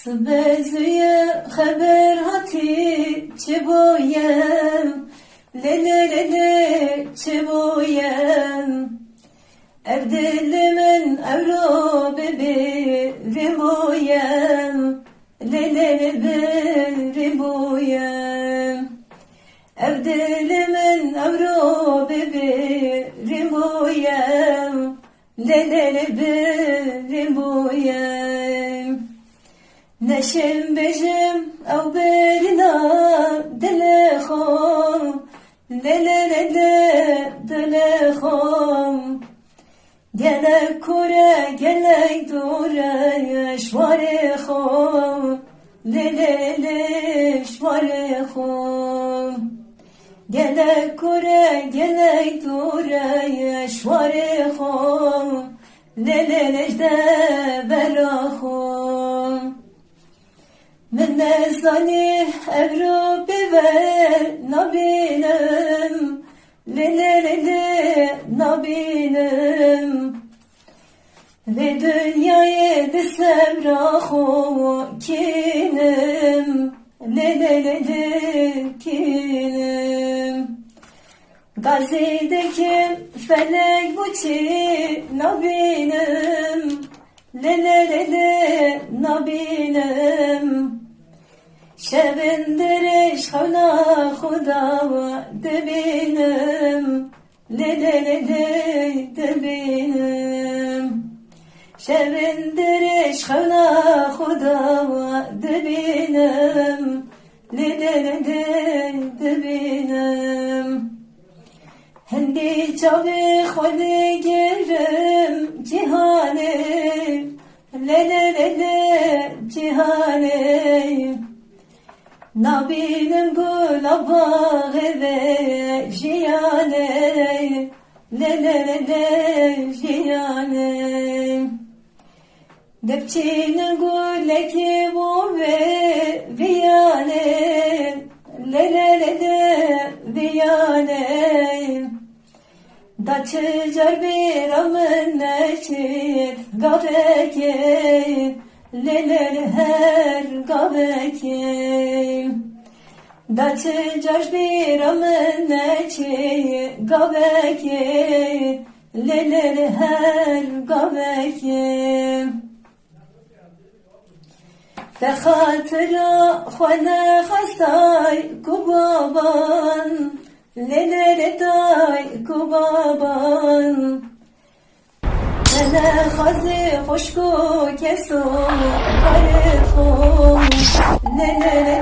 Sbezüye haber hati çiboyem Lelelele çiboyem Evdilimin evro bebi riboyem Lelele riboyem Evdilimin evro bebi riboyem Lelele riboyem Neşem bejim ev berina delexom Lelelele delexom Gelek kure gelek dure şvarexom Lelele şvarexom Gelek kure gelek dure şvarexom Lelele de beraxom من نزانی Evropi ve nabinim Lelelele nabinim Ve dünyayı desem rahu kinim Lelelele kinim Gazideki felek bu çi nabinim Lelelele nabinim Şevindiriş havla huda debinim Lelelele debinim Şevindiriş havla huda debinim Lelelele debinim Hendi çavi khodi girim cihanim Lelelele cihanim Nabinim gulabağı ve jiyane Lelelele jiyane Depçinin guleki bu ve viyane Lelelele viyane Daçıcar bir amın neşit gaveke Lelele her gaveke Daçıcar bir amın neşit gaveke Lelele her gaveke Behatıra xwana xastay kubaban Lelele day kubaban Nene xazi xoşku kesu karıxum Lelele